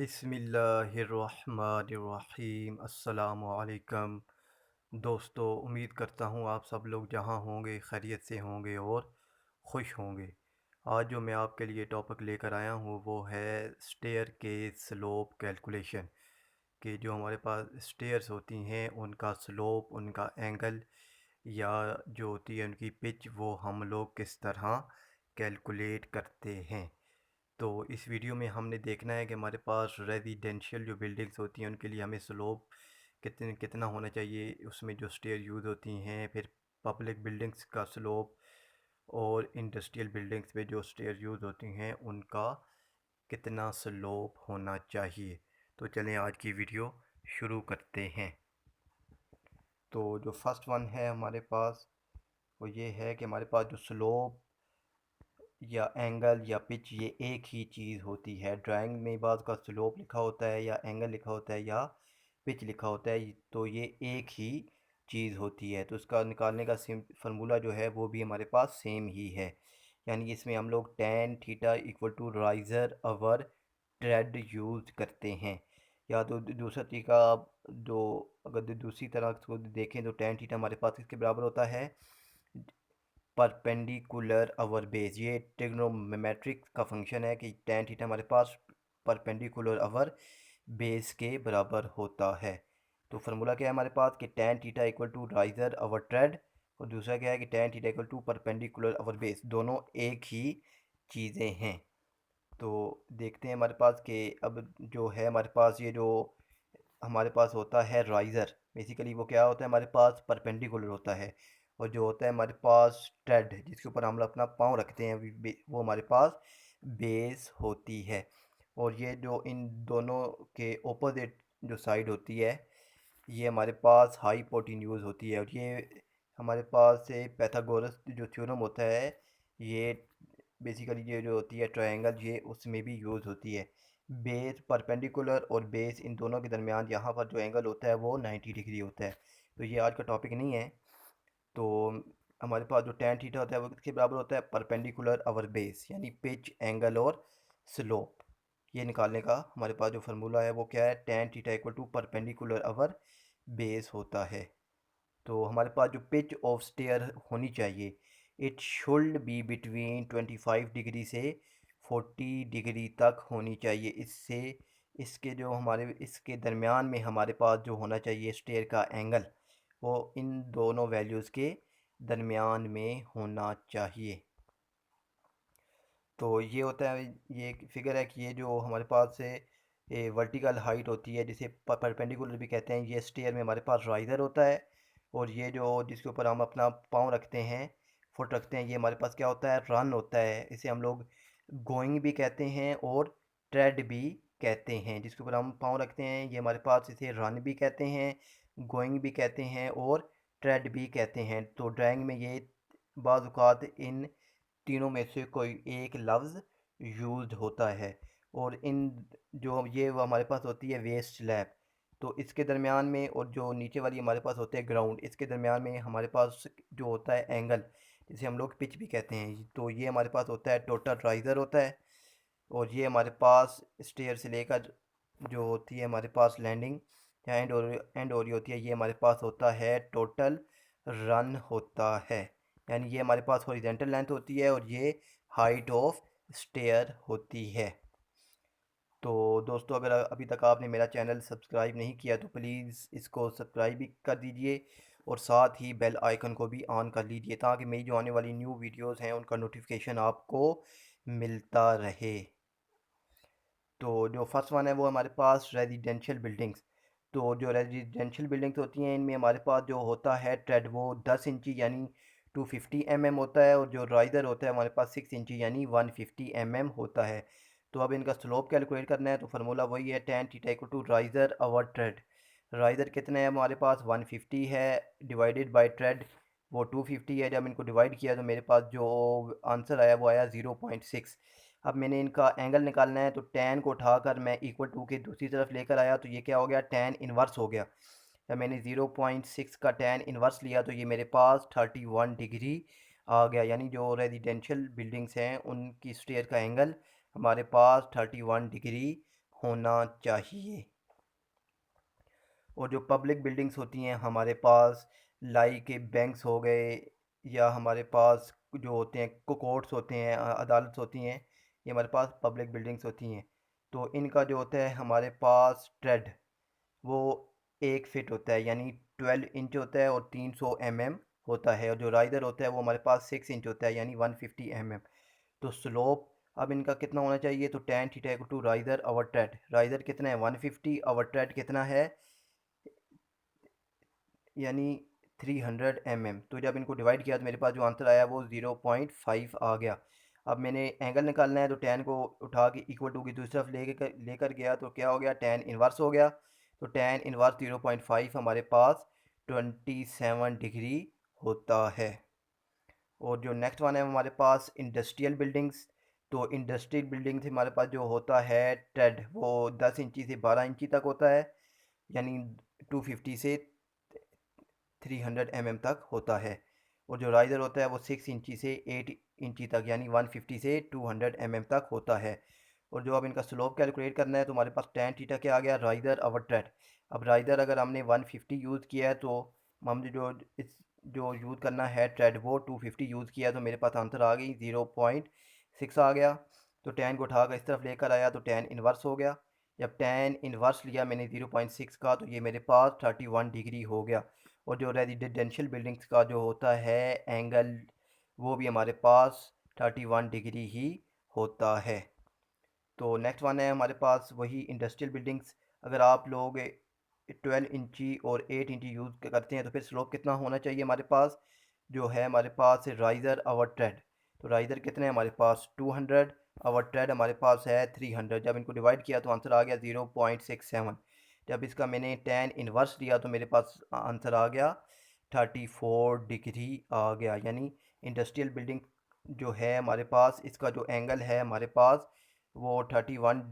बिस्मिल्लाहिर्रहमानिर्रहीम अस्सलामुअलैकुम। दोस्तों, उम्मीद करता हूँ आप सब लोग जहाँ होंगे खैरियत से होंगे और खुश होंगे। आज जो मैं आपके लिए टॉपिक लेकर आया हूँ वो है स्टेयर के स्लोप कैलकुलेशन। कि जो हमारे पास स्टेयर्स होती हैं उनका स्लोप, उनका एंगल या जो होती है उनकी पिच, वो हम लोग किस तरह कैलकुलेट करते हैं। तो इस वीडियो में हमने देखना है कि हमारे पास रेजिडेंशियल जो बिल्डिंग्स होती हैं उनके लिए हमें स्लोप कितना होना चाहिए, उसमें जो स्टेयर यूज़ होती हैं, फिर पब्लिक बिल्डिंग्स का स्लोप और इंडस्ट्रियल बिल्डिंग्स में जो स्टेयर यूज़ होती हैं उनका कितना स्लोप होना चाहिए। तो चलें आज की वीडियो शुरू करते हैं। तो जो फर्स्ट वन है हमारे पास वो ये है कि हमारे पास जो स्लोप या एंगल या पिच ये एक ही चीज़ होती है। ड्राइंग में बाज़ का स्लोप लिखा होता है या एंगल लिखा होता है या पिच लिखा होता है, तो ये एक ही चीज़ होती है। तो इसका निकालने का सिम फार्मूला जो है वो भी हमारे पास सेम ही है। यानी इसमें हम लोग tan theta equal to riser over tread use करते हैं। या तो दूसरा तरीका आप जो अगर दूसरी तरह इसको देखें तो tan थीटा हमारे पास किसके बराबर होता है, परपेंडिकुलर अवर बेस। ये ट्रिग्नोमेट्रिक का फंक्शन है कि tan थीटा हमारे पास परपेंडिकुलर अवर बेस के बराबर होता है। तो फार्मूला क्या है हमारे पास कि tan theta equal to riser over tread, और दूसरा क्या है कि tan theta equal to perpendicular over base. दोनों एक ही चीज़ें हैं। तो देखते हैं हमारे पास कि अब जो है हमारे पास ये जो हमारे पास होता है राइज़र, बेसिकली वो क्या होता है, हमारे पास परपेंडिकुलर होता है। और जो होता है हमारे पास ट्रेड जिसके ऊपर हम अपना पाँव रखते हैं वो हमारे पास बेस होती है। और ये जो इन दोनों के ओपोजिट जो साइड होती है ये हमारे पास हाइपोटेन्यूज होती है। और ये हमारे पास से पैथागोरस जो थ्योरम होता है ये बेसिकली ये जो होती है ट्रायंगल, ये उसमें भी यूज़ होती है। बेस परपेंडिकुलर और बेस इन दोनों के दरमियान यहाँ पर जो एंगल होता है वो 90 डिग्री होता है। तो ये आज का टॉपिक नहीं है। तो हमारे पास जो tan थीटा होता है वो किसके बराबर होता है, परपेंडिकुलर अवर बेस, यानी पिच, एंगल और स्लोप। ये निकालने का हमारे पास जो फार्मूला है वो क्या है, tan theta equal to perpendicular over base होता है। तो हमारे पास जो पिच ऑफ स्टेयर होनी चाहिए, it should be between 25 degree से 40 डिग्री तक होनी चाहिए। इससे इसके जो हमारे इसके दरमियान में हमारे पास जो होना चाहिए स्टेयर का एंगल, वो इन दोनों वैल्यूज़ के दरमियान में होना चाहिए। तो ये होता है, ये एक फिगर है कि ये जो हमारे पास से वर्टिकल हाइट होती है जिसे परपेंडिकुलर भी कहते हैं, ये स्टेयर में हमारे पास राइज़र होता है। और ये जो जिसके ऊपर हम अपना पाँव रखते हैं, फुट रखते हैं, ये हमारे पास क्या होता है, रन होता है। इसे हम लोग गोइंग भी कहते हैं और ट्रेड भी कहते हैं। जिसके ऊपर हम पाँव रखते हैं ये हमारे पास इसे रन भी कहते हैं, गोइंग भी कहते हैं और ट्रेड भी कहते हैं। तो ड्राइंग में ये बाज़ औक़ात इन तीनों में से कोई एक लफ्ज़ यूज़ होता है। और इन जो ये वो हमारे पास होती है वेस्ट स्लैब, तो इसके दरमियान में और जो नीचे वाली हमारे पास होते हैं ग्राउंड, इसके दरमियान में हमारे पास जो होता है एंगल, जिसे हम लोग पिच भी कहते हैं। तो ये हमारे पास होता है टोटल राइज़र होता है। और ये हमारे पास स्टेयर से लेकर जो होती है हमारे पास लैंडिंग या एंड हो रही होती है, ये हमारे पास होता है टोटल रन होता है। यानी ये हमारे पास हॉरिजेंटल लेंथ होती है और ये हाइट ऑफ स्टेयर होती है। तो दोस्तों, अगर अभी तक आपने मेरा चैनल सब्सक्राइब नहीं किया तो प्लीज़ इसको सब्सक्राइब भी कर दीजिए और साथ ही बेल आइकन को भी ऑन कर लीजिए ताकि मेरी जो आने वाली न्यू वीडियोस हैं उनका नोटिफिकेशन आपको मिलता रहे। तो जो फर्स्ट वन है वो हमारे पास रेजिडेंशियल बिल्डिंग्स। तो जो रेजिडेंशियल बिल्डिंग्स होती हैं इनमें हमारे पास जो होता है ट्रेड वो 10 इंची यानी 250 mm होता है। और जो राइज़र होता है हमारे पास 6 इंची यानी 150 mm होता है। तो अब इनका स्लोप कैलकुलेट करना है तो फार्मूला वही है, tan theta equal to riser over tread. Riser कितने है हमारे पास, 150 है, डिवाइडेड बाय ट्रेड वो 250 है। जब इनको डिवाइड किया तो मेरे पास जो आंसर आया वो आया 0.6। अब मैंने इनका एंगल निकालना है तो tan को उठाकर मैं इक्वल टू के दूसरी तरफ लेकर आया तो ये क्या हो गया, tan इन्वर्स हो गया। जब मैंने 0.6 का tan इन्वर्स लिया तो ये मेरे पास 31 डिग्री आ गया। यानी जो रेजिडेंशियल बिल्डिंग्स हैं उनकी स्टेयर का एंगल हमारे पास 31 डिग्री होना चाहिए। और जो पब्लिक बिल्डिंग्स होती हैं हमारे पास, लाइक बैंक्स हो गए, या हमारे पास जो होते हैं कोर्ट्स होते हैं, अदालत होती हैं, ये हमारे पास पब्लिक बिल्डिंग्स होती हैं। तो इनका जो होता है हमारे पास ट्रेड, वो 1 फीट होता है, यानी 12 इंच होता है, और 300 mm होता है। और जो राइज़र होता है वो हमारे पास 6 इंच होता है, यानी 150 mm। तो स्लोप अब इनका कितना होना चाहिए, तो tan theta equal to riser over tread. Riser कितना है 150, ओवर ट्रेड कितना है, यानी 300 mm। तो जब इनको डिवाइड किया तो मेरे पास जो आंसर आया वो 0.5 आ गया। अब मैंने एंगल निकालना है, तो tan को उठा के इक्वल टू की दूसरी तरफ लेकर गया, तो क्या हो गया, tan इन्वर्स हो गया। तो tan इन्वर्स 0.5 हमारे पास 27 डिग्री होता है। और जो नेक्स्ट वन है हमारे पास इंडस्ट्रियल बिल्डिंग्स। तो इंडस्ट्रियल बिल्डिंग से हमारे पास जो होता है ट्रेड, वो 10 इंची से 12 इंची तक होता है, यानी 250 से 300 mm तक होता है। और जो राइज़र होता है वो 6 इंची से 8 इंची तक, यानी 150 से 200 mm तक होता है। और जो अब इनका स्लोप कैलकुलेट करना है, तो हमारे पास tan थीटा क्या आ गया, राइज़र ओवर ट्रेड। अब राइज़र अगर हमने 150 यूज़ किया है, तो हमने जो यूज़ करना है ट्रेड, वो 250 यूज़ किया है, तो मेरे पास आंसर आ गई 0.6 आ गया। तो tan को उठाकर इस तरफ लेकर आया तो tan इन्वर्स हो गया। जब tan इन्वर्स लिया मैंने 0.6 का, तो ये मेरे पास 31 डिग्री हो गया। और जो रेजिडेंशियल बिल्डिंग्स का जो होता है एंगल, वो भी हमारे पास 31 डिग्री ही होता है। तो नेक्स्ट वन है हमारे पास वही इंडस्ट्रियल बिल्डिंग्स। अगर आप लोग 12 इंची और 8 इंची यूज़ करते हैं, तो फिर स्लोप कितना होना चाहिए हमारे पास, जो है हमारे पास राइज़र आवर ट्रेड। तो राइज़र कितने हैं हमारे पास 200, आवर ट्रेड हमारे पास है 300। जब इनको डिवाइड किया तो आंसर आ गया 0.67। जब इसका मैंने tan इन्वर्स लिया तो मेरे पास आंसर आ गया 34 डिग्री आ गया। यानी इंडस्ट्रियल बिल्डिंग जो है हमारे पास, इसका जो एंगल है हमारे पास, वो 31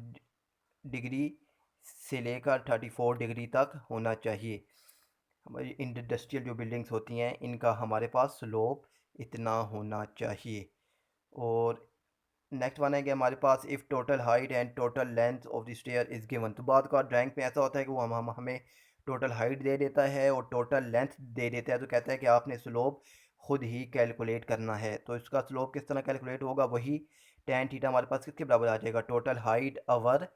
डिग्री से लेकर 34 डिग्री तक होना चाहिए। हमारी इंडस्ट्रियल जो बिल्डिंग्स होती हैं इनका हमारे पास स्लोप इतना होना चाहिए। और नेक्स्ट वन है कि हमारे पास if total height and total length of the stair is given. तो बात का ड्राइंग पे ऐसा होता है कि वो हमें टोटल हाइट दे देता है और टोटल लेंथ दे देता है, तो कहता है कि आपने स्लोप खुद ही कैलकुलेट करना है। तो इसका स्लोप किस तरह कैलकुलेट होगा, वही tan थीटा हमारे पास किसके बराबर आ जाएगा, टोटल हाइट अवर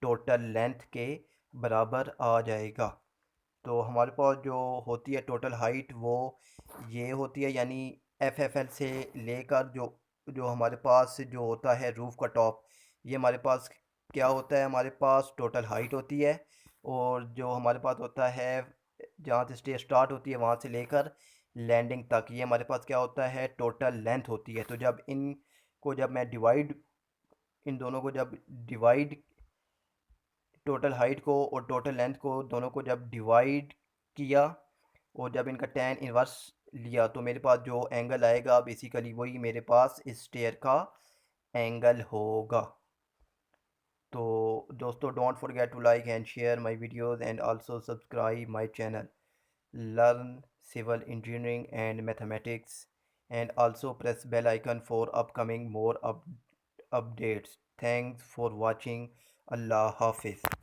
टोटल लेंथ के बराबर आ जाएगा। तो हमारे पास जो होती है टोटल हाइट, वो ये होती है, यानी एफ से लेकर जो जो हमारे पास जो होता है रूफ़ का टॉप, ये हमारे पास क्या होता है, हमारे पास टोटल हाइट होती है। और जो हमारे पास होता है जहाँ से स्टेज स्टार्ट होती है वहाँ से लेकर लैंडिंग तक, ये हमारे पास क्या होता है, टोटल लेंथ होती है। तो जब मैं डिवाइड इन दोनों को जब डिवाइड टोटल हाइट को और टोटल लेंथ को दोनों को जब डिवाइड किया, और जब इनका tan इन्वर्स लिया, तो मेरे पास जो एंगल आएगा बेसिकली वही मेरे पास इस स्टेयर का एंगल होगा। तो दोस्तों, don't forget to like and share my videos and also subscribe my channel learn civil engineering and mathematics, and also press bell icon for upcoming more updates. Thanks for watching. अल्लाह हाफिज़।